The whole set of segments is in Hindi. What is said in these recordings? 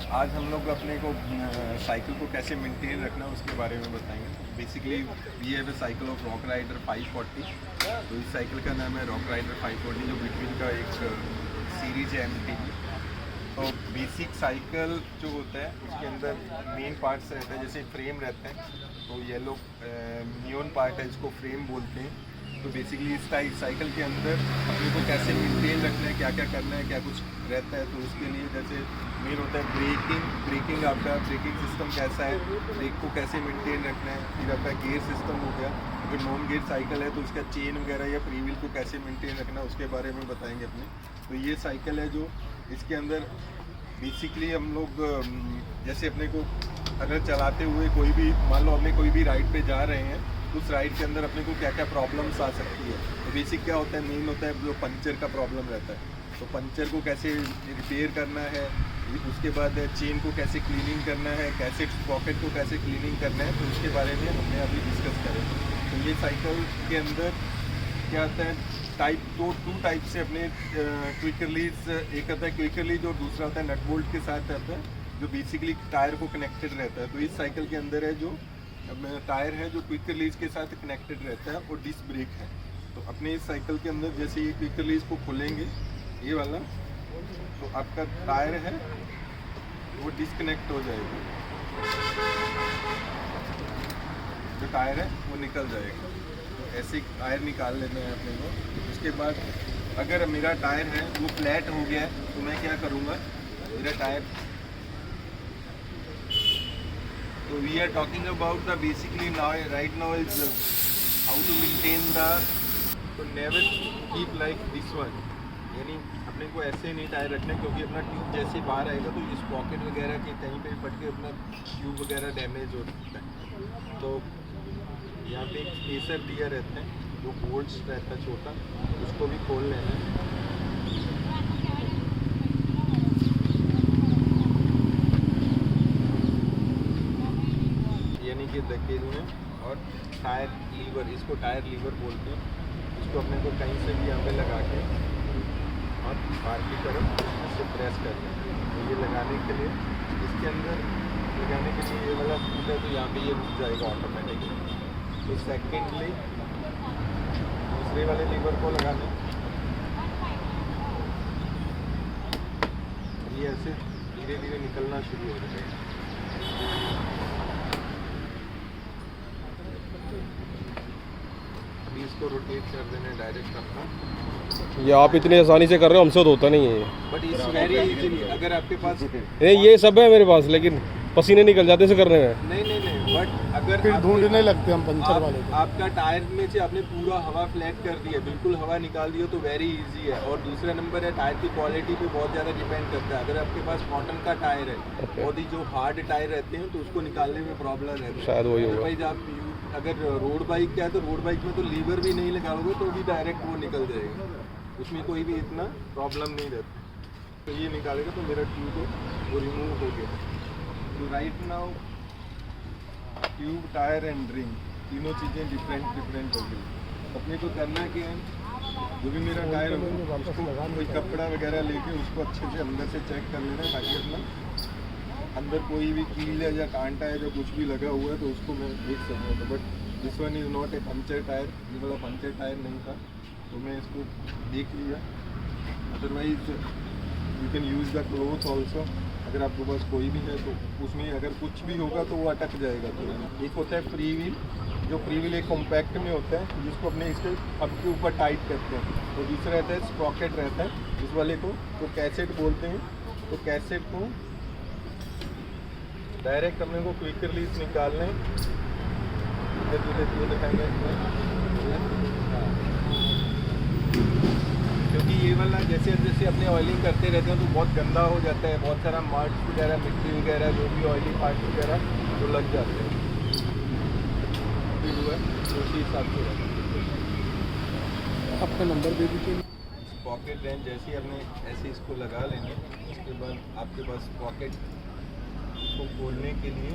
आज हम लोग अपने को साइकिल को कैसे मेंटेन रखना है उसके बारे में बताएंगे। Basically we have a cycle of Rockrider 540। तो इस साइकिल का नाम है रॉक राइडर 540, जो बिटवीन का एक सीरीज है MTB। तो बेसिक साइकिल जो होता है उसके अंदर मेन पार्ट्स रहता है, जैसे फ्रेम रहता है, तो ये लोग नियॉन पार्ट है, इसको फ्रेम बोलते हैं। तो बेसिकली इस साइकिल के अंदर अपने को कैसे मेंटेन रखना है, क्या क्या करना है, क्या कुछ रहता है। तो उसके लिए जैसे मेन होता है ब्रेकिंग आपका ब्रेकिंग सिस्टम कैसा है, ब्रेक को कैसे मेंटेन रखना है। फिर आपका गियर सिस्टम हो गया, अगर नॉन गियर साइकिल है तो उसका चेन वगैरह या फ्री व्हील को कैसे मेंटेन रखना है उसके बारे में बताएंगे अपने। तो ये साइकिल है जो इसके अंदर बेसिकली हम लोग जैसे अपने को अगर चलाते हुए कोई भी, मान लो अपने कोई भी राइड पे जा रहे हैं, तो उस राइड के अंदर अपने को क्या क्या प्रॉब्लम्स आ सकती है। तो बेसिक क्या होता है, मेन होता है जो पंचर का प्रॉब्लम रहता है। तो पंचर को कैसे रिपेयर करना है, उसके बाद चेन को कैसे क्लीनिंग करना है, कैसे पॉकेट को कैसे क्लीनिंग करना है, तो उसके बारे में हमने अभी डिस्कस करें। तो ये साइकिल के अंदर क्या होता है, टू टाइप से अपने क्विक रिलीज, एक आता है क्विक रिलीज और दूसरा होता है नट बोल्ट के साथ रहता है, जो बेसिकली टायर को कनेक्टेड रहता है। तो इस साइकिल के अंदर है जो टायर है जो क्विक रिलीज के साथ कनेक्टेड रहता है, और डिस्क ब्रेक है। तो अपने इस साइकिल के अंदर जैसे ये क्विक रिलीज को खोलेंगे, ये वाला, तो आपका टायर है वो डिस्कनेक्ट हो जाएगा, जो टायर है वो निकल जाएगा। तो ऐसे टायर निकाल लेना है अपने को। उसके बाद अगर मेरा टायर है वो फ्लैट हो गया है, तो मैं क्या करूँगा, मेरा टायर, तो we are talking about the basically right now is how to maintain the, तो never keep like this one, यानी अपने को ऐसे नहीं टायर रखना, क्योंकि अपना ट्यूब जैसे बाहर आएगा तो इस पॉकेट वगैरह के कहीं पे फट के अपना ट्यूब वगैरह डैमेज हो सकता है। तो यहाँ पे एक स्पेसर दिया रहता है, जो बोल्ट्स रहता है छोटा, उसको भी खोल लेना है। यानी कि धकेलना, और टायर लीवर, इसको टायर लीवर बोलते हैं। इसको अपने को कहीं से भी यहाँ पे लगा के और बाहर की तरफ इससे प्रेस कर दें। तो ये लगाने के लिए, इसके अंदर लगाने के लिए ये वाला फूट है, तो यहाँ पे ये रुक जाएगा ऑटोमेटिकली। तो सेकेंडली दूसरे वाले लीवर को लगाना, ये ऐसे धीरे धीरे निकलना शुरू हो जाएगा। अभी इसको रोटेट कर देना डायरेक्ट अपना। ये आप इतनी आसानी से कर रहे हो, हमसे तो होता नहीं है ये। बट इट्स वेरी इजीली, अगर आपके पास नहीं, ये सब है मेरे पास, लेकिन पसीने निकल जाते इसे करने में। नहीं, बट अगर फिर ढूंढने लगते हम पंचर वाले को। आपका टायर में से आपने पूरा हवा फ्लैट कर दिया, बिल्कुल हवा निकाल दिया, तो वेरी इजी है। और दूसरा नंबर है, टायर की क्वालिटी पे बहुत ज़्यादा डिपेंड करता है। अगर आपके पास कॉटन का टायर है, बहुत ही जो हार्ड टायर रहते हैं, तो उसको निकालने में प्रॉब्लम रहती है। शायद वही होगा। अदरवाइज आप अगर रोड बाइक का है, तो रोड बाइक में तो लीवर भी नहीं लगाओगे तो भी डायरेक्ट वो निकल जाएगा, उसमें कोई भी इतना प्रॉब्लम नहीं रहता। तो ये निकालेगा तो मेरा ट्यूब वो रिमूव हो गया। तो right now tube, tyre and ring, तीनों चीज़ें डिफरेंट हो गई। अपने को करना क्या है, जो भी मेरा टायर होगा उसको कोई कपड़ा वगैरह लेके उसको अच्छे से अंदर से चेक कर लेना है, ताकि अपना अंदर कोई भी कील है या कांटा है जो कुछ भी लगा हुआ है तो उसको मैं देख सकूँ। तो but this one is not a puncture tyre, ये वाला पंचर टायर नहीं था, तो मैं इसको देख लिया। Otherwise you can use the cloth also, अगर आपके पास कोई भी है तो उसमें अगर कुछ भी होगा तो वो अटक जाएगा। तो एक होता है फ्री व्हील, जो फ्री व्हील एक कॉम्पैक्ट में होता है, जिसको अपने इसके हब के ऊपर टाइट करते हैं। और दूसरा रहता है स्प्रॉकेट रहता है, इस वाले को तो कैसेट बोलते हैं। तो कैसेट को डायरेक्ट अपने को क्विक रिलीज निकालना है, धीरे दिखाएंगे, क्योंकि ये वाला जैसे जैसे अपने ऑयलिंग करते रहते हैं तो बहुत गंदा हो जाता है, बहुत सारा मार्क्स वगैरह, मिट्टी वगैरह, जो भी ऑयली पार्ट वगैरह तो लग जाते हैं। फिर हुआ तो उसी हिसाब से आपका नंबर दे दीजिए। पॉकेट रेंच जैसे हमने ऐसे इसको लगा लेंगे। उसके बाद आपके पास पॉकेट को खोलने के लिए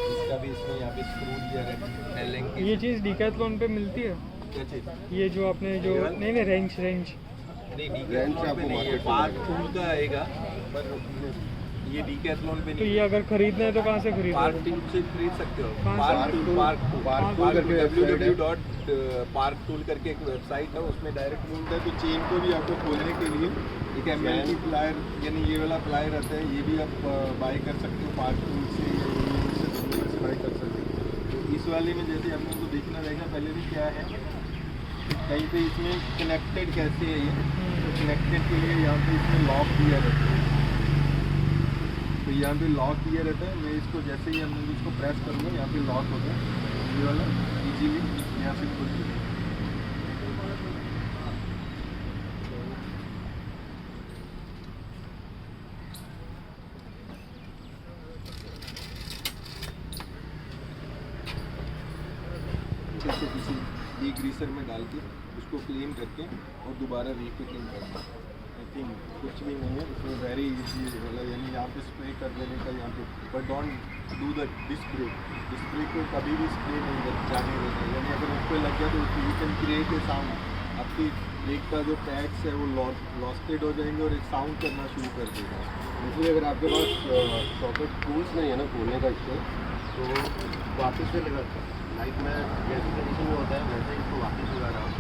इसका भी इसमें यहाँ पे स्क्रू दिया है एलिंग की। ये चीज़ डीकैथलॉन पे मिलती है, क्या चीज़? ये जो आपने जो नहीं नहीं रेंज रेंज नहीं डीकैथलॉन पे नहीं है, पार्क टूल का आएगा, पर ये डीकैथलॉन पे तो नहीं ये अगर खरीदना है तो कहाँ से खरीदना पार्क है? टूल से खरीद सकते हो। कहाँ से? पार्क टूल करके वेबसाइट है। www.parktool करके एक वेबसाइट है, उसमें डायरेक्ट मिलता है। तो चेन को भी आपको खोलने के लिए एक ML की प्लायर, यानी ये वाला प्लायर रहता है, ये भी आप बाय कर सकते हो पार्क टूल से, बाय कर सकते हो। तो इस वाले में जैसे हम लोग को देखना रहेगा पहले भी क्या है, कहीं पे इसमें कनेक्टेड कैसे है ये, तो कनेक्टेड के लिए यहाँ पे इसमें लॉक दिया रहता है। तो यहाँ पे लॉक दिया रहता है, मैं इसको जैसे ही हम लोग इसको प्रेस करूँगा यहाँ पे लॉक हो गया, ये वाला इजीली यहाँ से खुल जाएगा। जैसे किसी डीग्रीसर में डाल के उसको क्लीन करके और दोबारा रीफिटिंग करना। आई थिंक कुछ भी नहीं है इसमें, वेरी इजी वाला, यानी यहाँ पे स्प्रे कर देने का यहाँ पे, but don't do the disc brake को कभी भी स्प्रे नहीं जाने देना, यानी अगर उस पर लग गया तो you can create a sound, आपकी ब्रेक का जो पैड्स है वो लॉस्टेड हो जाएंगे और एक साउंड करना शुरू कर देगा। इसलिए अगर आपके पास सॉकेट टूल्स नहीं है ना खोलने का इसको, तो वापस से लगा, लाइक मैं जैसी कंडीशन में होता है वैसे इसको वापस लगा रहा हूँ।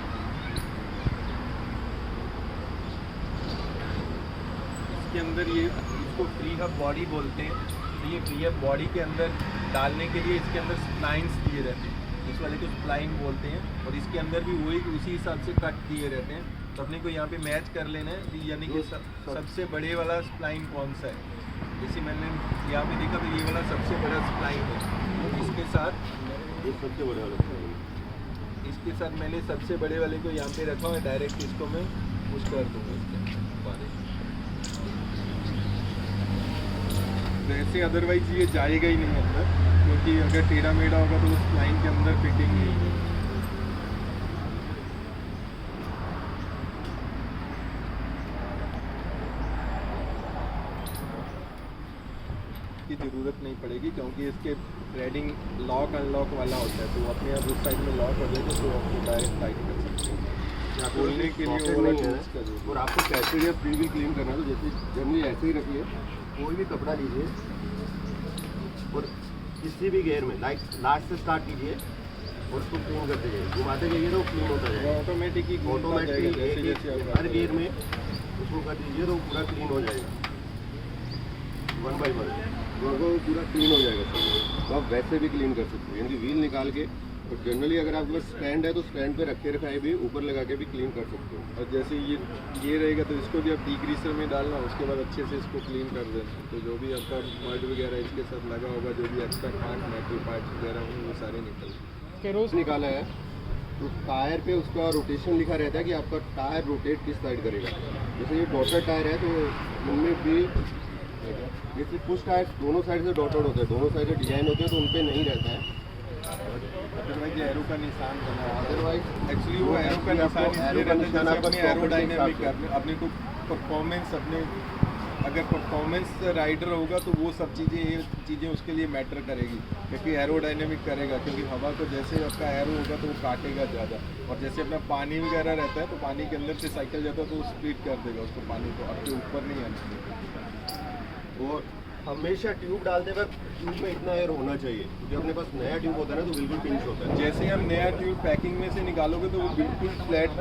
इसके अंदर ये इसको फ्री हब बॉडी बोलते हैं, तो ये फ्री हब बॉडी के अंदर डालने के लिए इसके अंदर स्प्लाइंस दिए रहते हैं, इस वाले को स्प्लाइन बोलते हैं, और इसके अंदर भी वही उसी हिसाब से कट दिए रहते हैं। तो अपने को यहाँ पे मैच कर लेना है, यानी कि सबसे बड़े वाला स्प्लाइन कौन सा है। जैसे मैंने यहाँ पे देखा तो ये वाला सबसे बड़ा स्प्लाइन है, इसके साथ ये सबसे बड़ा वाला इसके साथ मैंने सबसे बड़े वाले को यहाँ पे रखा है, डायरेक्ट इसको मैं पुश कर दूँगा इसके बारे। वैसे अदरवाइज ये जाएगा ही नहीं अंदर, क्योंकि अगर टेढ़ा मेढ़ा होगा तो उस लाइन के अंदर फिटिंग नहीं है। की ज़रूरत नहीं पड़ेगी, क्योंकि इसके थ्रेडिंग लॉक अनलॉक वाला होता है, तो अपने आप उस साइड में लॉक हो जाएगा तो आपको डायरेक्ट टाइट कर सकते हैं। खोलने के लिए वो वाला टूल्स का जरूरत और आपको कैसे या फ्री भी क्लीन करना है, तो जैसे जनरली ऐसे ही रखिए, कोई भी कपड़ा लीजिए और किसी भी गेयर में लाइक लास्ट से स्टार्ट कीजिए और उसको क्लीन करते जाइए, घुमाते जाइए तो क्लीन होता जाएगा ऑटोमेटिक ही ऑटोमेटिकली। जैसे जैसे आप हर गेयर में उसको कर दीजिए तो पूरा क्लीन हो जाएगा, 1 by 1 वो पूरा क्लीन हो जाएगा सर। तो आप वैसे भी क्लीन कर सकते हो, यानी कि व्हील निकाल के, और जनरली अगर आपके पास स्टैंड है तो स्टैंड पे रखे रखाए भी ऊपर लगा के भी क्लीन कर सकते हो। और जैसे ये रहेगा तो इसको भी आप डीग्रीसर में डालना, उसके बाद अच्छे से इसको क्लीन कर देना, तो जो भी आपका मड वगैरह इसके साथ लगा होगा, जो भी एक्स्ट्रा पार्ट मेटल पार्ट्स वगैरह होंगे वो सारे निकल केरोस निकाला है तो टायर पे उसका रोटेशन लिखा रहता है कि आपका टायर रोटेट किस साइड करेगा। जैसे ये डॉटर टायर है तो उनमें भी जैसे कुछ टायर दोनों साइड से डॉटेड होते हैं, दोनों साइड से डिजाइन होते हैं तो उन पर नहीं रहता है। अदरवाइज एरो का निशान बना है, अदरवाइज एक्चुअली वो एरो का निशान इसलिए रहता है जैसे अपने एरोडायनेमिक अपने को परफॉर्मेंस, अपने अगर परफॉर्मेंस राइडर होगा तो वो सब चीज़ें उसके लिए मैटर करेगी, क्योंकि एरोडायनेमिक करेगा, क्योंकि हवा को जैसे आपका एरो होगा तो वो काटेगा ज़्यादा, और जैसे अपना पानी वगैरह रहता है तो पानी के अंदर से साइकिल जाता है तो वो स्प्लिट कर देगा उसको, पानी को आपके ऊपर नहीं आना चाहिए। और हमेशा ट्यूब डालते वक्त ट्यूब में इतना एयर होना चाहिए, क्योंकि अपने पास नया ट्यूब होता है ना तो बिल्कुल पिंच होता है। जैसे हम नया ट्यूब पैकिंग में से निकालोगे तो वो बिल्कुल फ्लैट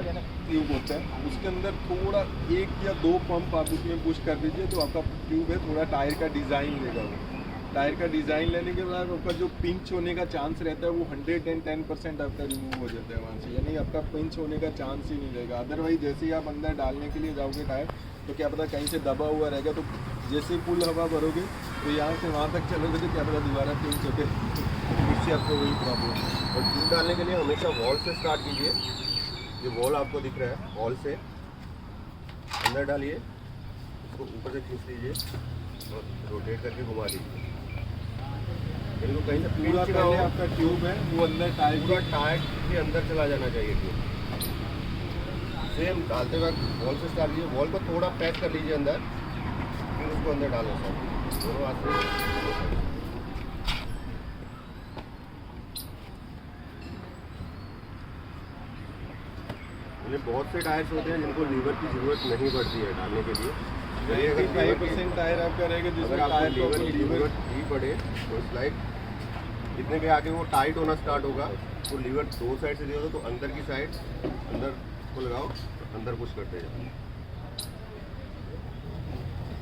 ट्यूब होता है, उसके अंदर थोड़ा 1 या 2 पंप आप उसमें पुश कर दीजिए तो आपका ट्यूब है थोड़ा टायर का डिज़ाइन लेगा वो। टायर का डिज़ाइन लेने के बाद आपका जो पिंच होने का चांस रहता है वो 110% आपका रिमूव हो जाता है वहाँ से, यानी आपका पिंच होने का चांस ही नहीं रहेगा। अदरवाइज जैसे ही आप अंदर डालने के लिए जाओगे टायर तो क्या पता कहीं से दबा हुआ रहेगा, तो जैसे फुल हवा भरोगे तो यहाँ से वहाँ तक चलोगे तो क्या पता दोबारा पिंच होते, इससे आपको वही प्रॉब्लम है। और ट्यूब डालने के लिए हमेशा वॉल से स्टार्ट कीजिए, जो वॉल आपको दिख रहा है वॉल से अंदर डालिए, उसको ऊपर से खींच लीजिए और रोटेट करके घुमा लीजिए, इनको कहीं से पूरा पिंच ना पहले हो, आपका ट्यूब है वो अंदर टायर पूरा टायर के अंदर चला जाना चाहिए ट्यूब। सेम डालते वक्त वॉल से स्टार्ट कीजिए, वॉल को थोड़ा प्रेस कर लीजिए अंदर, फिर उसको अंदर डालना चाहिए दोनों हाथ से। लेकिन बहुत से टायर्स होते हैं जिनको लीवर की ज़रूरत नहीं पड़ती है डालने के लिए। चलिए अगर 95% टायर आपका रहेगा अगर जिसमें आपको टायर लीवर को की ज़रूरत भी पड़े तो स्लाइड जितने के आगे वो टाइट होना स्टार्ट होगा तो लीवर दो साइड से दिया तो अंदर की साइड अंदर को लगाओ, अंदर पुश करते जाओ।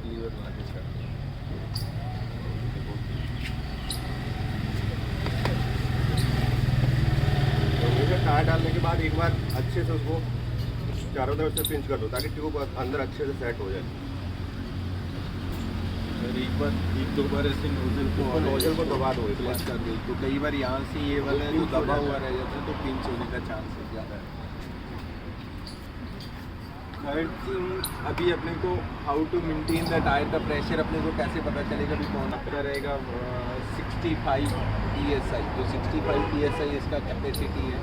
लीवर आगे चढ़। तो हमेशा टायर डालने के बाद एक बार अच्छे से उसको चारों तरफ से पिंच कर दो ताकि ट्यूब अंदर अच्छे से सेट हो जाए। और एक दो बार ऐसे नोजल को नोजल को दबा दो एक प्लेस बार। कर दो, तो कई बार यहाँ से ये वाला जो दबा हुआ रह जाता है तो पिंच होने का चांस ज़्यादा है। थर्ड थिंग, अभी अपने को how to maintain the tyre का प्रेशर अपने को कैसे पता चलेगा भी कौन आपका रहेगा 65 PSI। तो 65 PSI इसका कैपेसिटी है,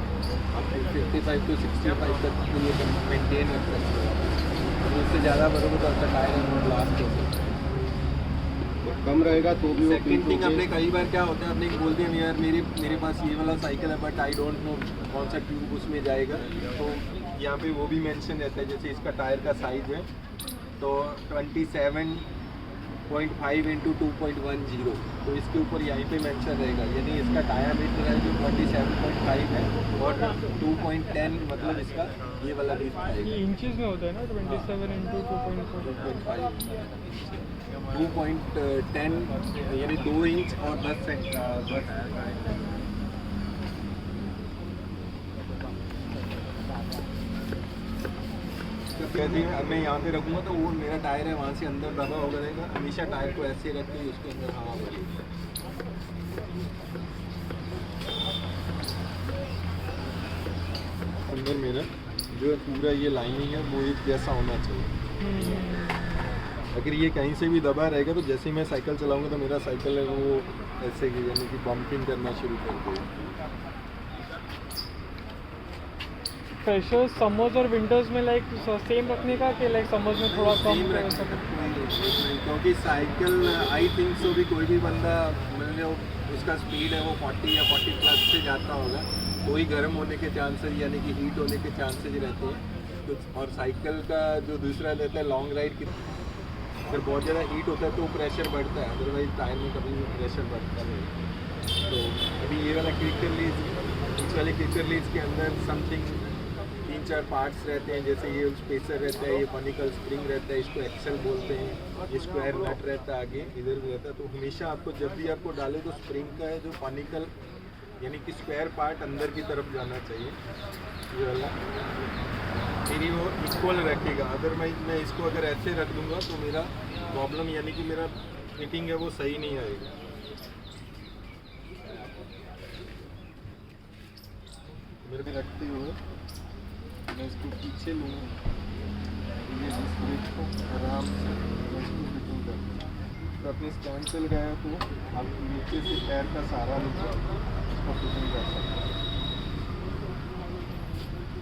आप 55 to 65 तक के लिए मेंटेन रख सकते हो। तो उससे ज़्यादा बरोबर तो आपका टायर है ब्लास्ट हो सकता है। और कम रहेगा तो भी वो सेकंड थिंग, अपने कई बार क्या होता है अपने बोलते हैं यार मेरे पास ये वाला साइकिल है बट आई डोंट नो कौन सा ट्यूब उसमें जाएगा। तो यहाँ पे वो भी मेंशन रहता है, जैसे इसका टायर का साइज है तो 27.5 into 2.10, तो इसके ऊपर यहीं पे मेंशन रहेगा, यानी इसका टायर मीटर है जो 27.5 है और 2.10 मतलब इसका ये वाला भी ये आएगा। इंचेस में होता है ना 27 into 2.4। 2.10 यानी 2 इंच और 10 सेंटीमीटर। कहती है अब मैं यहाँ पे रखूँगा तो वो मेरा टायर है वहाँ से अंदर दबा होगा रहेगा, हमेशा टायर को ऐसे रख के उसके अंदर हवा भरेगी। अंदर मेरा जो है पूरा ये लाइनिंग है वो एक जैसा होना चाहिए। अगर ये कहीं से भी दबा रहेगा तो जैसे ही मैं साइकिल चलाऊंगा तो मेरा साइकिल है वो ऐसे की यानी कि बम्पिंग करना शुरू कर देगा। प्रेशर समर्स और विंटर्स में लाइक सेम रखने का कि लाइक समर्स में थोड़ा कम सेम कर रखने सकते का कोई इशू नहीं, क्योंकि साइकिल आई थिंक सो भी कोई भी बंदा मतलब उसका स्पीड है वो 40 या 40 प्लस से जाता होगा, कोई गर्म होने के चांसेस यानी कि हीट होने के चांसेस रहते हैं। तो और साइकिल का जो दूसरा रहता है लॉन्ग राइड की, अगर बहुत ज़्यादा हीट होता है तो प्रेशर बढ़ता है, अदरवाइज टायर में कभी भी प्रेशर बढ़ता नहीं। तो अभी ये वाला क्विक रिलीज, इस वाले क्विक रिलीज के अंदर समथिंग 3-4 पार्ट्स रहते हैं, जैसे ये स्पेसर रहता है, ये पनिकल स्प्रिंग रहता है, इसको एक्सेल बोलते हैं, ये स्क्वायर नट रहता है आगे इधर भी रहता है। तो हमेशा आपको जब भी आपको डाले तो स्प्रिंग का है जो पनिकल यानी कि स्क्वायर पार्ट अंदर की तरफ जाना चाहिए ये वाला, मेरी वो इक्वल रखेगा। अदरवाइज मैं इसको अगर ऐसे रख दूँगा तो मेरा प्रॉब्लम यानी कि मेरा फिटिंग है वो सही नहीं आएगा। मेरे भी रखते हुए मैं इसको पीछे लूँगा, ये इस ब्रेक को आराम से मैं इसको फिटिंग कर दूँगा। तो अपने स्टैंड पे लगाया तो आप नीचे से पैर का सहारा लेकर इसको फिटिंग कर सकते हैं।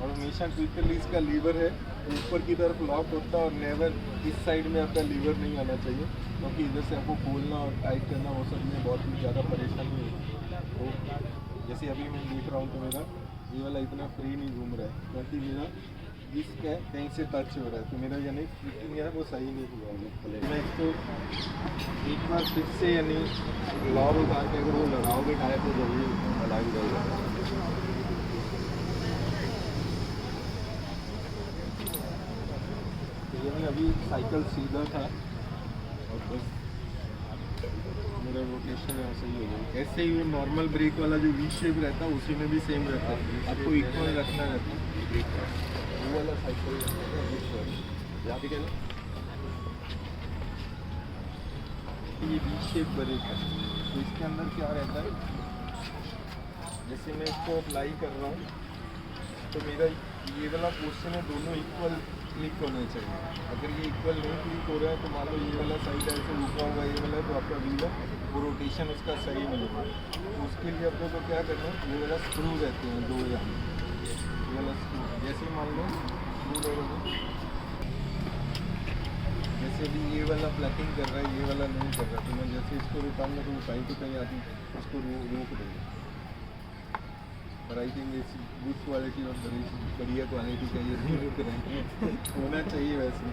और हमेशा क्विक रिलीज का लीवर है ऊपर की तरफ लॉक होता है और नेवर इस साइड में आपका लीवर नहीं आना चाहिए, क्योंकि इधर से आपको खोलना और टाइट करना वो सब में बहुत ही ज़्यादा परेशानी होगी। तो जैसे अभी मैं देख रहा हूँ तो मेरा ये वाला इतना फ्री नहीं घूम रहा है, क्योंकि मेरा इसका कहीं से टच हो रहा है, तो मेरा यानी फिटिंग है वो सही नहीं हुआ है। मैं इसको एक बार फिर से यानी लॉक उतार के अगर वो लगाओगे टायर तो जल्दी अलग जाएगा। यानी अभी साइकिल सीधा था और बस मेरा रोटेशन है सही हो गई। ऐसे ही वो नॉर्मल ब्रेक वाला जो वी शेप रहता है उसी में भी सेम रहता है, आपको इक्वल रखना रहता है ब्रेक का। वो वाला साइकिल यहाँ पे क्या ना ये वी शेप ब्रेक है, तो इसके अंदर क्या रहता है, जैसे मैं इसको अप्लाई कर रहा हूँ तो मेरा ये वाला पोर्शन है दोनों इक्वल क्लिक होने चाहिए। अगर ये इक्वल नहीं क्लिक हो रहा है तो मान लो ये वाला साइड ऐसे रुका हुआ ये वाला, तो आपका व्हील है वो रोटेशन उसका सही नहीं होगा। तो उसके लिए आपको तो क्या करना है, ये वाला स्क्रू रहते हैं दो यहाँ, ये वाला स्क्रू जैसे मान लो स्क्रू रहेगा, जैसे भी ये वाला प्लकिंग कर रहा है ये वाला नहीं कर रहा, तो मैं जैसे इसको रुकाऊंगा तो वो कहीं तो कहीं आती इसको रोक देगा। पर I think it's good quality और बढ़िया क्वालिटी का ये रिव्यू करें होना चाहिए वैसे,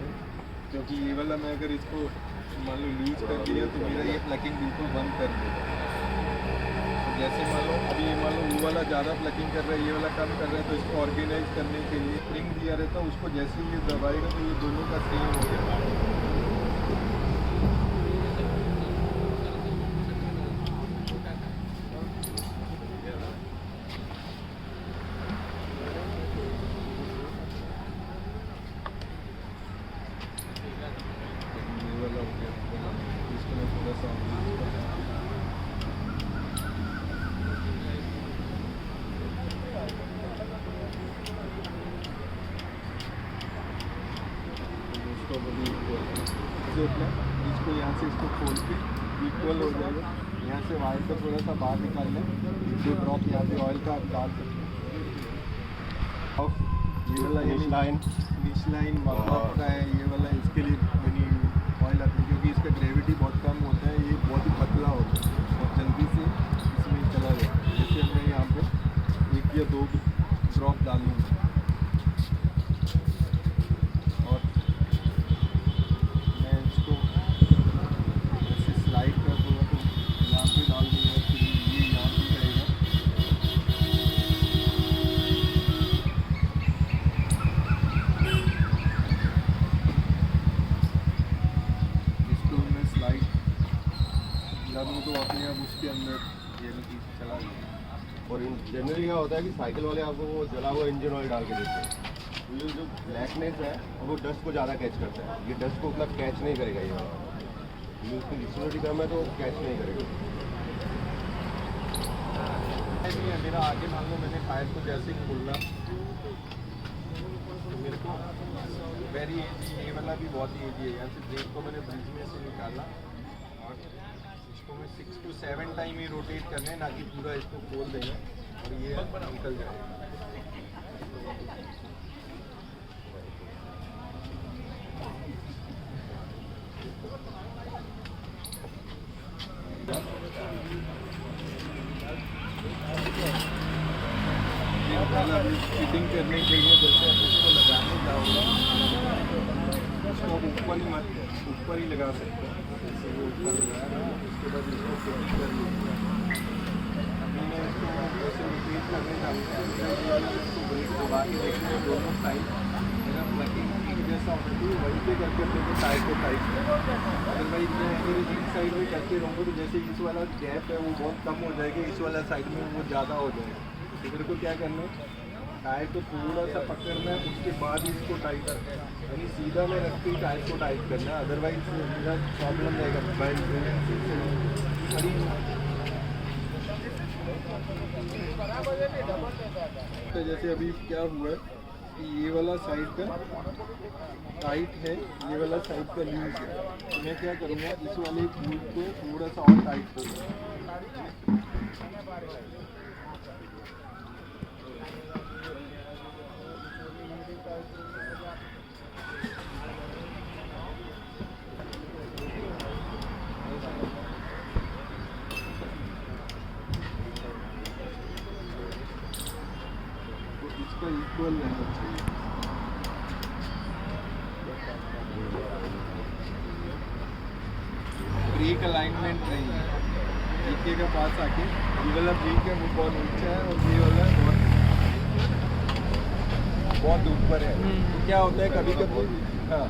क्योंकि ये वाला मैं अगर इसको मान लो लूज कर दिया तो मेरा ये प्लकिंग बिल्कुल बंद कर देगा। तो जैसे मान लो अभी ये मान लो वो वाला ज़्यादा प्लकिंग कर रहा है, ये वाला कम कर रहा है, तो इसको ऑर्गेनाइज करने के लिए स्प्रिंग दिया रहता है, उसको जैसे ही ये दबाएगा तो ये दोनों का सेम हो जाएगा। इसको यहाँ से इसको खोल के इक्वल हो जाएगा। यहाँ से वायर को थोड़ा सा बाहर निकाल लें, जो ड्रॉप यहाँ पे ऑयल का आप डाल सकते हैं। ये वाला निच लाइन मतलब का है, ये वाला इसके लिए बनी ऑयल आती है, क्योंकि इसका ग्रेविटी बहुत कम होता है, ये बहुत ही पतला होता है और जल्दी से इसमें चला जाता है। जैसे मैं यहाँ पे 1 या 2 ड्रॉप डालूँगा और मैं इसको ऐसे स्लाइड कर दूँगा तो यहाँ पे डाल दूँगा, फिर ये यहाँ पे रहेगा। इसको मैं स्लाइड डाल दूँ तो अपने आप उसके अंदर ये चला जाएगा। और जनरली क्या होता है कि साइकिल वाले आपको वो जला हुआ इंजन ऑयल डाल के देते हैं, तो ये जो ब्लैकनेस है वो डस्ट को ज़्यादा कैच करता है, ये डस्ट को मतलब कैच नहीं करेगा ये वाला, ये उसकी विजिबिलिटी कम है तो कैच नहीं करेगा। ऐसे ही है मेरा, आगे मान लो मैंने फायर को जैसे ही खोलना तो मेरे को वेरी ईजी, ये वाला भी बहुत ही ईजी है। यहाँ से ब्रेक को मैंने ब्रिज में से निकाला और इसको मैं 6 to 7 टाइम ही रोटेट करना है, ना कि पूरा इसको खोल देंगे और ये निकल जाएगा। फिटिंग करने के लिए जैसे आप इसको लगाने जाओगे, इसको ऊपर ही लगा सकते हैं, जैसे वो ऊपर लगाया, उसके बाद इसको फिटिंग कर लीजिए। अभी मैं इसको जैसे रिपीट करने जाऊँगा, इसको ब्रेक दबा के देखने दोनों साइड मेरा प्लकिंग ठीक जैसा होना चाहिए, वहीं पे करके अपने को टाइट को टाइट कर। अदरवाइज मैं अगर एक साइड में करते रहूँगा तो जैसे इस वाला गैप है वो बहुत कम हो जाएगा, इस वाला साइड में वो ज़्यादा हो जाएगा। तो मेरे को क्या करना है, टायर को थोड़ा सा पकड़ना है, उसके बाद ही इसको टाइट करना है, यानी सीधा में रख के टायर को टाइट करना है, अदरवाइज मेरा प्रॉब्लम रहेगा तो जैसे अभी क्या हुआ है कि ये वाला साइड का टाइट है, ये वाला साइड का लूज है, तो मैं क्या करूँगा इस वाले लूज को थोड़ा सा और टाइट करूँगा। इसका इक्वल रहना चाहिए। ब्रेक अलाइनमेंट नहीं है, जीके के पास आके ये वाला ब्रेक है वो बहुत ऊंचा है और ये वाला बहुत ऊपर है। तो क्या होता है कभी कभी, हाँ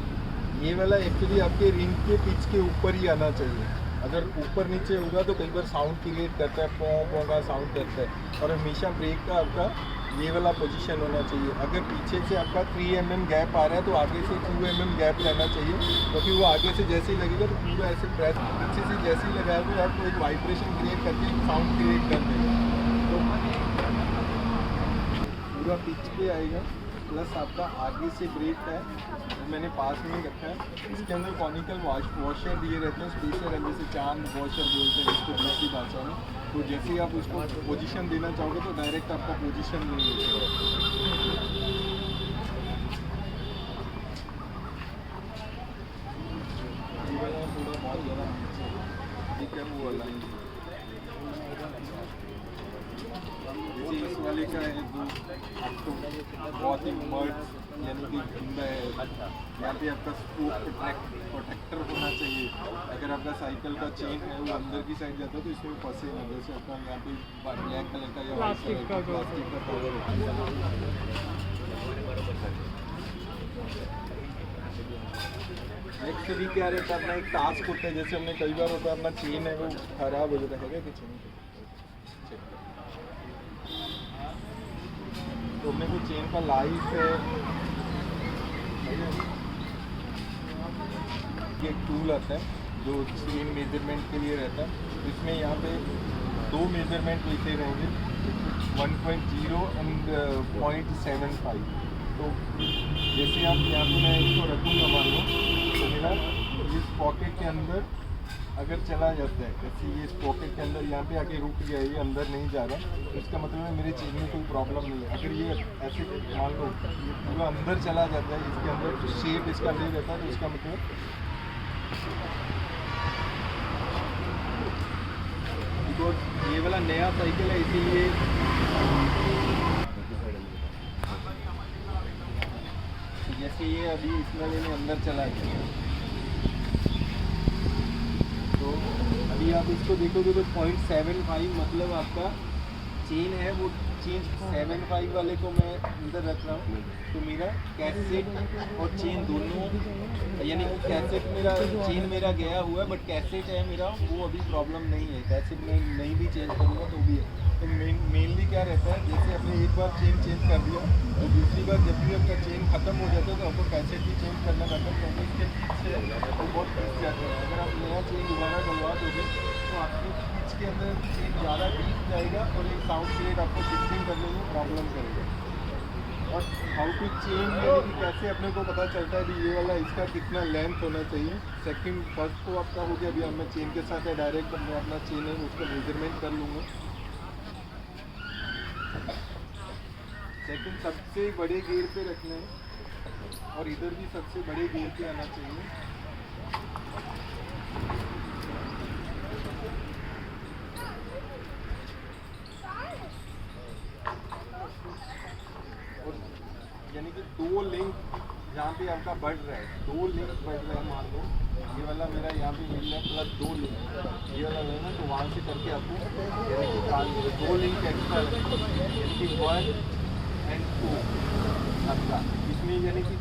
ये वाला एक्चुअली आपके रिंग के पिच के ऊपर ही आना चाहिए, अगर ऊपर नीचे होगा तो कई बार साउंड क्रिएट करता है, पों का साउंड करता है। और हमेशा ब्रेक का आपका ये वाला पोजीशन होना चाहिए। अगर पीछे से आपका 3 mm गैप आ रहा है तो आगे से 2 mm गैप रहना चाहिए, क्योंकि वो आगे से जैसे ही लगेगा तो पूरा ऐसे प्रेस पीछे से जैसे ही लगाया तो आपको एक वाइब्रेशन क्रिएट करके एक साउंड क्रिएट कर देगा, तो पूरा पिच पे आएगा। प्लस आपका आगे से ब्रेक है तो मैंने पास में ही रखा है, इसके अंदर कॉनिकल वॉशर दिए रहते हैं, स्पेसर है, जैसे चांद वॉशर बोलते हैं इसको दूसरी भाषा में। तो जैसे ही आप उसको पोजीशन देना चाहोगे तो डायरेक्ट आपका पोजीशन नहीं मिलेगा। थोड़ा बहुत ज़्यादा नीचे ठीक है वो वाला जैसे इस वाले का है जो आपको बहुत ही मर्ज यानी कि गंदा है। यहाँ पे आपका स्पोक प्रोटेक्टर होना चाहिए। अगर आपका साइकिल का चेन है वो अंदर की साइड जाता है तो इसमें फंसे ना, जैसे आपका यहाँ पे ब्लैक कलर का या व्हाइट कलर का प्लास्टिक का कवर होता है। नेक्स्ट भी क्या रहता है, अपना एक टास्क होता है, जैसे हमने कई बार होता है अपना चेन है वो खराब हो जाता है कि चेन तो अपने को चेन का लाइफ है, ये एक टूल आता है जो चेन मेजरमेंट के लिए रहता है। इसमें यहाँ पे 2 मेजरमेंट लिखे रहेंगे, 1.0 एंड 0.75। तो जैसे आप यहाँ पे मैं इसको रखूँगा मान लो तो मेरा इस पॉकेट के अंदर अगर चला जाता है, जैसे ये इस पॉकेट के अंदर यहाँ पे आके रुक गया, ये अंदर नहीं जा रहा, तो इसका मतलब है मेरे चेन में कोई प्रॉब्लम नहीं है। अगर ये ऐसे मान लो ये पूरा अंदर चला जाता है, इसके अंदर जो शेप इसका नहीं रहता, तो इसका मतलब बिकॉज ये वाला नया साइकिल है इसीलिए जैसे ये अभी इस वाले में अंदर चला गया, तो अभी आप इसको देखोगे तो 0.75 मतलब आपका चेन है, वो चेन 75 वाले को मैं अंदर रख रहा हूँ। तो मेरा कैसेट और चेन दोनों यानी कि कैसेट मेरा चेन मेरा गया हुआ है बट कैसेट है मेरा वो अभी प्रॉब्लम नहीं है। कैसेट में नहीं भी चेंज करूँगा तो भी है। तो मेनली क्या रहता है, जैसे आपने एक बार चेन चेंज कर दिया तो दूसरी बार जब भी आपका चेन ख़त्म हो जाता है तो आपको कैसेट भी चेंज करना पड़ता है, क्योंकि इसके पीछे तो बहुत पीस जाता है। अगर आप नया चेन दोबारा डलवा दोगे तो आपके पीछ के अंदर चेन ज़्यादा डीप जाएगा और एक साउंड प्लेट आपको शिफ्टिंग करने में प्रॉब्लम करेगा। और हाउ टू चेंज यानी कि कैसे अपने को पता चलता है कि ये वाला इसका कितना लेंथ होना चाहिए। सेकंड फर्स्ट तो आपका हो गया, अभी अब मैं चेन के साथ है डायरेक्ट मैं अपना चेन है उसका मेजरमेंट कर लूँगा। सेकंड सबसे बड़े गियर पे रखना है और इधर भी सबसे बड़े गियर पे आना चाहिए। और यानी कि 2 लिंक जहाँ पे आपका बढ़ रहा है, 2 लिंक बढ़ रहा है, मान लो ये वाला मेरा यहाँ पे मिल रहा है प्लस 2 लिंक ये वाला लेना, तो वहाँ से करके आपको यानी कि 2 लिंक एक्स्ट्रा यानी कि 1 एंड 2 आपका। इसमें यानी कि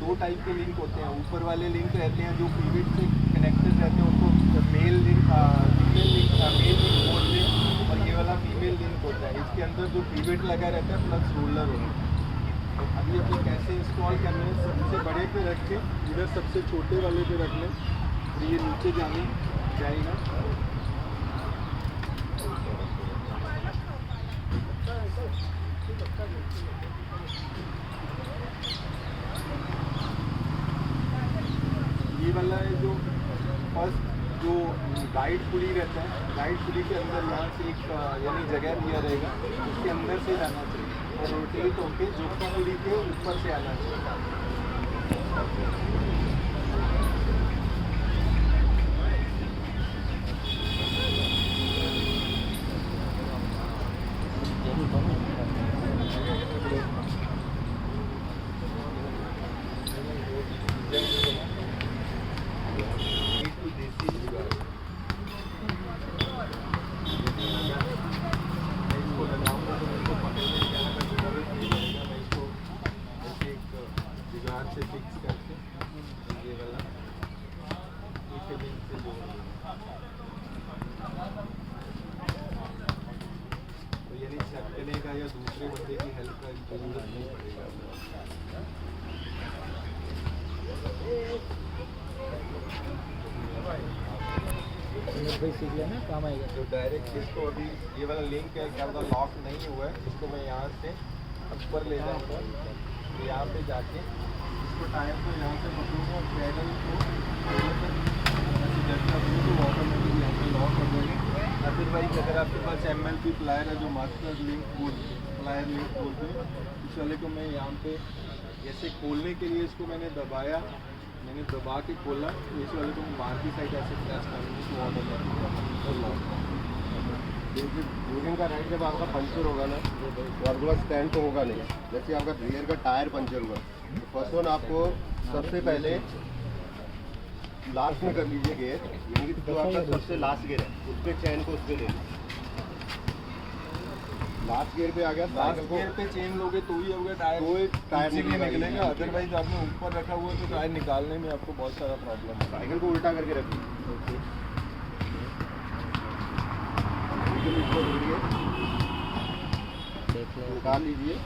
2 टाइप के लिंक होते हैं। ऊपर वाले लिंक रहते हैं जो पिवट से कनेक्टेड रहते हैं, उनको मेल लिंक बोलते हैं, और ये वाला फीमेल लिंक होता है। इसके अंदर जो पिवट लगा रहता है प्लस रोलर होता है। तो अभी अपने कैसे इंस्टॉल करने हैं, सबसे बड़े पे रख के इधर सबसे छोटे वाले पे रख लें और ये नीचे जाएगा। ये वाला है जो फर्स्ट जो गाइड पुली रहता है, गाइड पुली के अंदर यहाँ से एक यानी जगह दिया रहेगा, उसके अंदर से जाना चाहिए और रोटेट होके जो पुली के ऊपर से आना चाहिए। से फिक्स करके ये वाला एक लिंक से जोड़ देंगे। तो यानी चकने का या दूसरे बंदे की हेल्प का जरूरत नहीं पड़ेगा। सीख लेना काम आएगा। तो डायरेक्ट इसको अभी ये वाला लिंक है क्या पता लॉक नहीं हुआ है, इसको मैं यहाँ से ऊपर ले जाऊँगा, यहाँ पे जाके इसको टायर को यहाँ से पकड़ूँगा और पैडल को जैसे तो ऑटोमेटिक यहाँ पे लॉक कर देंगे। अदरवाइज अगर आपके पास MLP प्लायर है जो मास्टर लिंक प्लायर लिंक बोलते हैं, इस वाले को मैं यहाँ पे जैसे खोलने के लिए इसको मैंने दबा के खोला, तो इस वाले को मैं बाहर की साइड ऐसे प्रेस करूँगी तो ऑटोमेटिक लॉक। ड्यूरिंग का राइड जब आपका पंचर होगा ना तो आपके पास स्टैंड तो होगा नहीं। जैसे आपका रियर का टायर पंचर हुआ तो फर्स्ट वन आपको सबसे पहले लास्ट में कर लीजिए गेयर, यानी कि जो आपका सबसे लास्ट गेयर है उस पर चैन को उस पर ले लास्ट गियर पे आ गया। लास्ट गियर पे चेन लोगे तो ही होगा टायर, टायर निकलेगा। अदरवाइज आपने ऊपर रखा हुआ तो टायर निकालने में आपको बहुत सारा प्रॉब्लम है। साइकिल को उल्टा करके रखिए, निकाल लीजिए।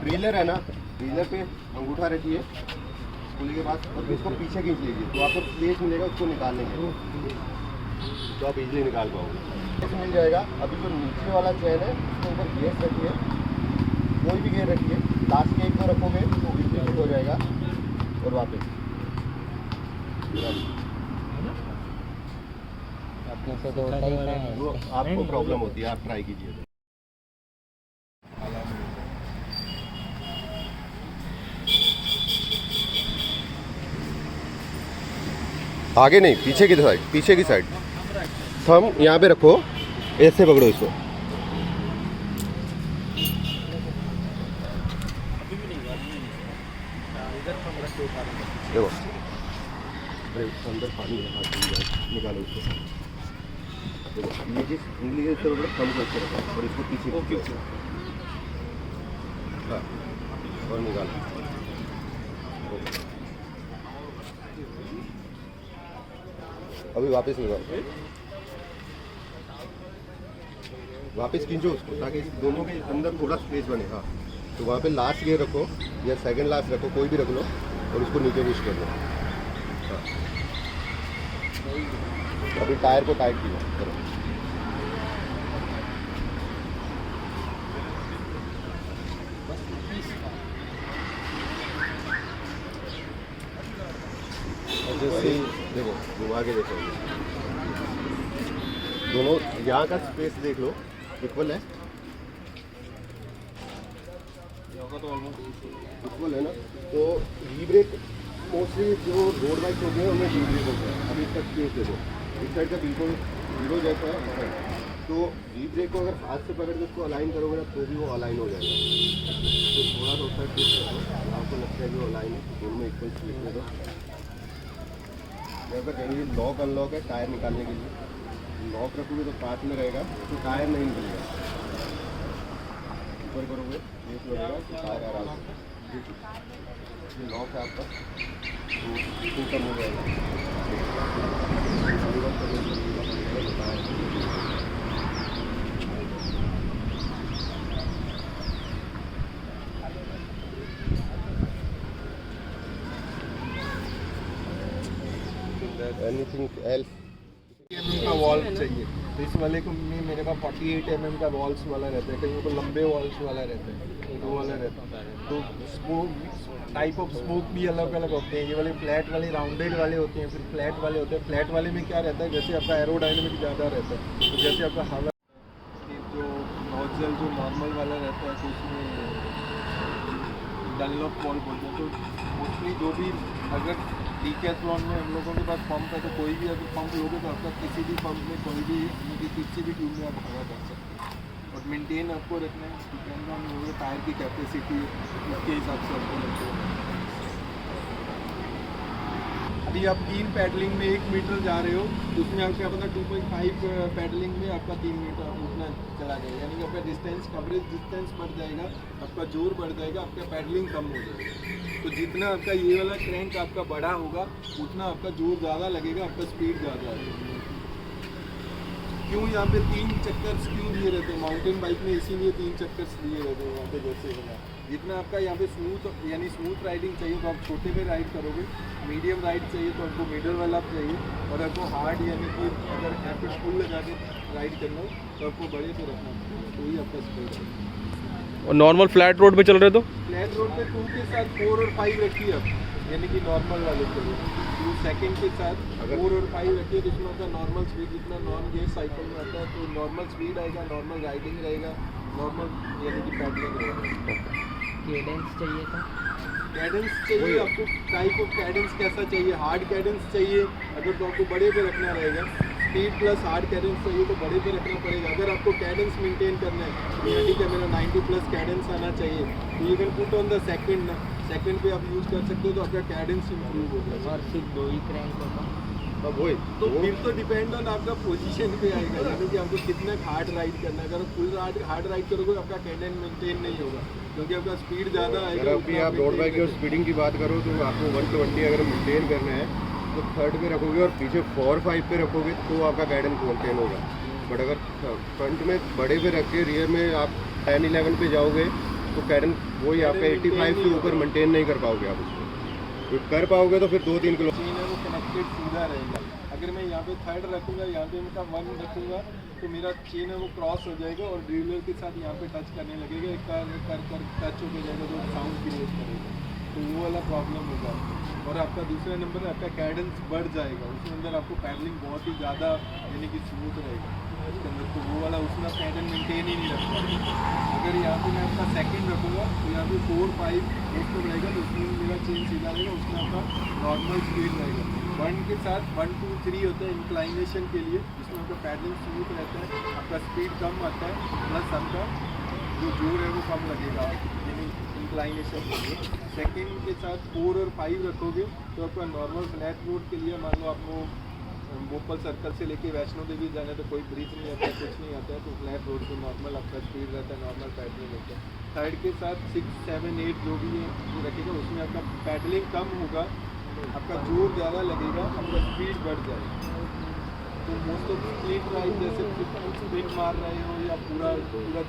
ड्रिलर है ना, ड्रिलर पे अंगूठा रखिए खुलने के बाद और इसको पीछे खींच लीजिए तो आपको स्पेस मिलेगा उसको निकालने के लिए, तो आप इजीली निकाल पाओगे। स्पेस मिल जाएगा। अभी जो नीचे वाला चैन है उसके ऊपर गेयर रखिए, कोई भी गेयर रखिए, लास्ट के एक को रखोगे तो बिजली फिट हो जाएगा और वापस अपने से तो होता ही है। वो आपको प्रॉब्लम होती है, आप ट्राई कीजिए। आगे नहीं, पीछे की साइड, पीछे की साइड थंब यहाँ पे रखो, ऐसे पकड़ो इसको। देखो अरे अंदर पानी है, हाथ धुल जाए, निकालो इसको। देखो ये जिस उंगली के ऊपर थंब को ऐसे रखो और इसको पीछे हाँ और निकालो। अभी वापस निकालो, वापस खींचो उसको ताकि दोनों के अंदर थोड़ा स्पेस बने। हाँ तो वहाँ पे लास्ट गियर रखो या सेकंड लास्ट रखो, कोई भी रख लो और उसको नीचे पुश कर लो। हाँ अभी टायर को टाइट किया करो। जैसे देखो घुमा के देखो, दोनों यहाँ का स्पेस देख लो इक्वल है, इक्वल है ना। तो वी ब्रेक मोस्टली जो रोड बाइक होती है उनमें वी ब्रेक होता है। अभी इसका स्पेस देखो, इस साइड का बिल्कुल जीरो जैसा है, तो वी ब्रेक को अगर हाथ से पकड़ के उसको अलाइन करोगे ना तो भी वो अलाइन हो जाएगा। तो थोड़ा सा उसका ट्विस्ट करो, आपको लगता है कि वो अलाइन है, दोनों में इक्वल स्पेस दे दो। यहाँ पर कहीं लॉक अनलॉक है टायर निकालने के लिए, लॉक रखोगे तो पास में रहेगा तो टायर नहीं निकलेगा। ऊपर करोगे एक लगेगा तो टायर आराम से, ये लॉक है आपका तो कम हो जाएगा। एनीथिंग एल्स का वॉल्व चाहिए तो इस वाले को में मेरे पास 48 mm का वॉल्स वाला रहता है, कहीं को लंबे वॉल्स वाला रहता है, वो वाला रहता है। तो स्पोक टाइप ऑफ स्पोक भी अलग अलग होते हैं। ये वाले फ्लैट वाले राउंडेड वाले होते हैं, फिर फ्लैट वाले होते हैं। फ्लैट वाले में क्या रहता है, जैसे आपका एरोडायनेमिक ज़्यादा रहता है, तो जैसे आपका हवा जो नोजल जो नॉर्मल वाला रहता है तो उसमें डनलॉप वॉल्व बोलते हैं। तो मोस्टली जो भी अगर डीकैथलॉन में हम लोगों के पास पंप है तो कोई भी अगर पंप लोगे तो आपका किसी भी पंप में कोई भी किसी भी ट्यूब में आप हवा कर सकते हैं। और मेंटेन आपको रखना है, डिपेंड ऑन होगा टायर की कैपेसिटी, उसके हिसाब से आपको लगता है। अभी आप 3 पैडलिंग में 1 मीटर जा रहे हो तो उसमें आपको क्या पता 2.5 पैडलिंग में आपका 3 मीटर उतना चला जाएगा, यानी कि आपका डिस्टेंस कवरेज डिस्टेंस बढ़ जाएगा, आपका जोर बढ़ जाएगा, आपका पैडलिंग कम हो जाएगा। तो जितना आपका ये वाला क्रैंक आपका बड़ा होगा उतना आपका जोर ज़्यादा लगेगा, आपका स्पीड ज़्यादा आएगा। क्यों यहाँ पे 3 चक्कर क्यों दिए रहते हैं माउंटेन बाइक में, इसीलिए 3 चक्कर दिए रहते हैं यहाँ पे। जैसे बना जितना आपका यहाँ पे स्मूथ यानी स्मूथ राइडिंग चाहिए तो आप छोटे पे राइड करोगे, मीडियम राइड चाहिए तो आपको मिडल वाला चाहिए, और आपको हार्ड यानी कि अगर यहाँ पे फुल लगा के राइड करना हो तो आपको बड़े पे रखना पड़ेगा, तो ही आपका स्पीड है। और नॉर्मल फ्लैट रोड पे चल रहे तो फ्लैट रोड पे 2 के साथ 4 और 5 रखिए आप, यानी कि नॉर्मल वाले के लिए 2 सेकेंड के साथ 4 और 5 रखिए तो उसमें आपका नॉर्मल स्पीड जितना नॉन गियर साइकिल में आता है तो नॉर्मल स्पीड आएगा, नॉर्मल राइडिंग रहेगा, नॉर्मल यानी कि पैडलिंग रहेगा। कैडेंस चाहिए था, कैडेंस चाहिए आपको, टाइप ऑफ कैडेंस कैसा चाहिए, हार्ड कैडेंस चाहिए अगर तो आपको बड़े पे रखना रहेगा, स्पीड प्लस हार्ड कैडेंस चाहिए तो बड़े पे रखना पड़ेगा। अगर आपको कैडेंस मेंटेन करना है या ठीक है मेरा 90 प्लस कैडेंस आना चाहिए तो you can put on the second पे आप यूज़ कर सकते हो तो आपका कैडेंस इंप्रूव हो जाएगा। और सिर्फ 2 ही क्रैंक होगा। अब वही तो फिर तो डिपेंड ऑन आपका पोजीशन पे आएगा, यानी कि आपको कितना हार्ड राइड करना है। अगर फुल हार्ड राइड करोगे आपका कैडेंस मेंटेन नहीं होगा क्योंकि आपका स्पीड ज़्यादा आएगा। अगर अभी आप रोड बाइक की और स्पीडिंग की बात करो तो आपको 120 अगर मेंटेन करना है तो थर्ड पे रखोगे और पीछे 4-5 पे रखोगे तो आपका गाइडेंस मेंटेन होगा। बट अगर फ्रंट में बड़े पे रख के रियर में आप 10-11 पे जाओगे तो गाइडेंस वही आपका 85 के ऊपर मेंटेन नहीं कर पाओगे आप उसको। तो कर पाओगे तो फिर 2-3 किलो चेन है वो कनेक्टेड सीधा रहेगा। अगर मैं यहाँ पे थर्ड रखूँगा, यहाँ पे मैं 1 रखूँगा तो मेरा चेन है वो क्रॉस हो जाएगा और ड्रिलर के साथ यहाँ पे टच करने लगेगा, एक कर टच हो जाएगा जो साउंड क्रिएट करेगा, तो वो वाला प्रॉब्लम होगा। और आपका दूसरा नंबर है आपका कैडेंस बढ़ जाएगा, उसके अंदर आपको पैडलिंग बहुत ही ज़्यादा यानी कि स्मूथ रहेगा उसके अंदर, तो वो वाला उसमें आप कैडेंस मेंटेन ही नहीं रख पाएंगे। अगर यहाँ पे मैं आपका सेकंड रखूँगा तो यहाँ पे 4-5 पर रहेगा तो उसमें मेरा चेन सीधा रहेगा, उसमें आपका नॉर्मल स्पीड रहेगा। 1 के साथ 1, 2, 3 होता है इंक्लाइनेशन के लिए, जिसमें आपका पैडलिंग स्मूथ रहता है, आपका स्पीड कम आता है प्लस आपका जो जोर है वो कम लगेगा यानी इंक्लाइनेशन के लिए। सेकेंड के साथ 4 और 5 रखोगे तो आपका नॉर्मल फ्लैट रोड के लिए मान लो आपको भोपाल सर्कल से लेके वैष्णो देवी जाना है तो कोई ब्रिज नहीं आता है, कुछ नहीं आता है, तो फ्लैट रोड पे नॉर्मल आपका स्पीड रहता है, नॉर्मल पैडलिंग होता है। थर्ड के साथ 6, 7, 8 जो भी है वो रखेगा, उसमें आपका पैडलिंग कम होगा, आपका जोर ज़्यादा लगेगा, आपका स्पीड बढ़ जाएगा। तो मोस्ट ऑफ स्प्लिट राइड जैसे स्पिन मार रहे हो या पूरा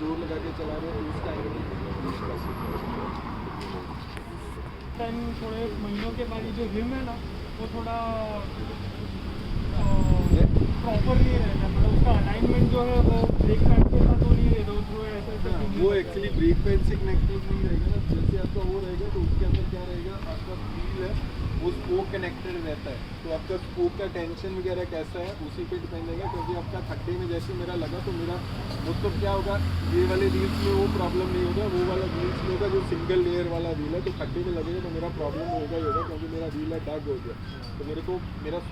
जोर लगा के चला रहे हो उस टाइम में यूज कर सकते हो। देन थोड़े महीनों के बाद ये जो रिम है ना वो थोड़ा प्रॉपर नहीं रहता, मतलब उसका अलाइनमेंट जो है वो ब्रेक पैड के साथ वो नहीं रहता, वो थोड़ा ऐसा वो एक्चुअली ब्रेक पैड से कनेक्टेड नहीं रहेगा ना, जैसे आपका वो रहेगा तो उसके अंदर क्या रहेगा, आपका व्हील है वो स्पोक कनेक्टेड रहता है, तो आपका स्पोक का टेंशन वगैरह कैसा है उसी पे डिपेंड रहेगा। क्योंकि आपका खड्डे में जैसे मेरा लगा तो मेरा मतलब क्या होगा, ये वाले व्हील्स में वो प्रॉब्लम नहीं होगा, वो वाला व्हील्स में होगा जो सिंगल लेयर वाला व्हील है, तो खड्डे में लगेगा तो मेरा प्रॉब्लम होगा ही होगा क्योंकि मेरा व्हील है डग हो गया, तो मेरे को मेरा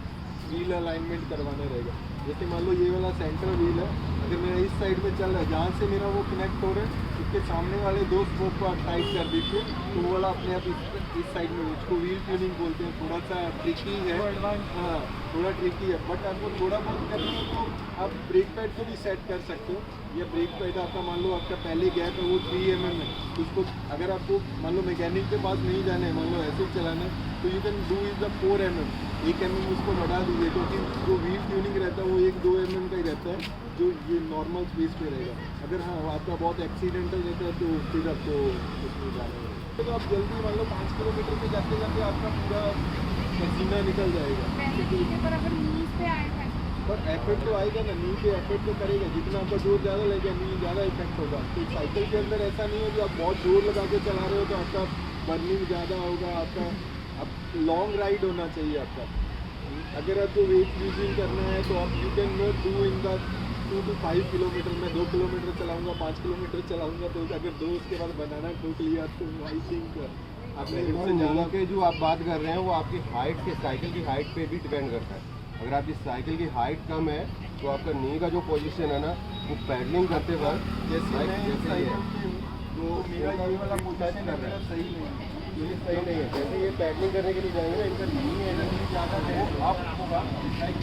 व्हील अलाइनमेंट करवाना रहेगा। जैसे मान लो ये वाला सेंटर व्हील है, अगर मेरा इस साइड में चल रहा है जहाँ से मेरा वो कनेक्ट हो रहा है उसके सामने वाले 2 स्पोक को आप टाइट कर दीजिए तो वो वाला अपने आप इस साइड में, उसको व्हील ट्यूनिंग बोलते हैं, थोड़ा सा ट्रिकी है, हाँ थोड़ा ट्रिकी है, बट आपको थोड़ा बहुत करना है तो आप ब्रेक पैड को भी सेट कर सकते हो। या ब्रेक पैड आपका मान लो आपका पहले गैप है वो 3 mm है, तो उसको अगर आपको मान लो मैकेनिक के पास नहीं जाना है, मान लो ऐसे ही चलाना है तो you can do is the 4 mm, 1 mm उसको बढ़ा दीजिए क्योंकि जो व्हील ट्यूनिंग रहता है वो 1-2 mm का ही रहता है जो ये नॉर्मल स्पेस पे रहेगा। अगर हाँ आपका बहुत एक्सीडेंटल रहता है तो फिर आपको उसमें जाना है, तो आप जल्दी मान लो 5 किलोमीटर पे जाते जाते आपका पूरा पसीना निकल जाएगा। पहले ठीक है, पर अगर नीज पे आएगा पर एफर्ट तो आएगा ना, नी पे एफर्ट तो करेगा, जितना आपका जोर ज़्यादा लगेगा नी ज़्यादा इफेक्ट होगा। तो साइकिल के अंदर ऐसा नहीं है कि आप बहुत जोर लगा के चला रहे हो तो आपका बर्निंग ज़्यादा होगा, आपका अब लॉन्ग राइड होना चाहिए आपका। अगर आपको वेट यूजिंग करना है तो आप you can not do in the 2 to 5 kilometre, मैं 2 किलोमीटर चलाऊँगा, 5 किलोमीटर चलाऊँगा, तो अगर 2 उसके बाद बनाना टूट लिया तो आई थिंक आपने उससे ज़्यादा के जो आप बात कर रहे हैं वो आपकी हाइट के साइकिल की हाइट पे भी डिपेंड करता है। अगर आपकी साइकिल की हाइट कम है तो आपका नी का जो पोजीशन है ना वो पैडलिंग करते वक्त जैसे मैं जैसे ये है, साइकिल की हूँ तो मेरा ये वाला पोजीशन है मेरा सही नहीं है, ये सही नहीं है। जैसे ये पैडलिंग करने के लिए जाएंगे ना इनका नी एनर्जी ज़्यादा है वो अप होगा, लाइक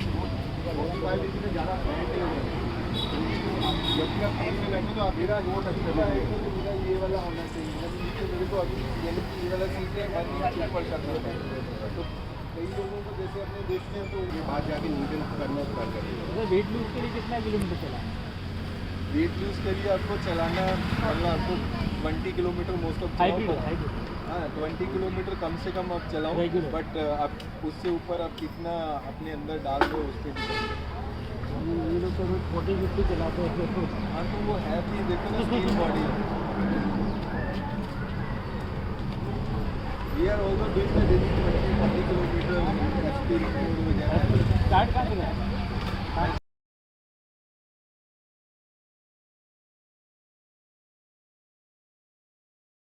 45 से ज़्यादा बैठ नहीं होगा। जब भी आप साइड में बैठे तो आप मेरा रोड अच्छा है तो मेरा ये वाला होना चाहिए, नीचे मेरे को अभी यानी कि ये वाला सीट है नीचे ऊपर करना है। तो कई लोगों को जैसे अपने देखते हैं तो ये बात जाके नीचे करना स्टार्ट करेंगे। वेट लूज के लिए कितना किलोमीटर चला? वेट लूज के लिए आपको चलाना मतलब आपको 20 किलोमीटर मोस्ट ऑफ हाइब्रिड हाँ 20 किलोमीटर कम से कम आप चलाओ, Regular. बट आप उससे ऊपर आप कितना अपने अंदर डाल दो उस पर डिपेंड है। ये लोग तो 40-50 चलाते हैं। हाँ तो वो है भी देखो ना स्टील बॉडी है। We are also doing the daily 20-40 kilometre experience वगैरह। स्टार्ट कहाँ से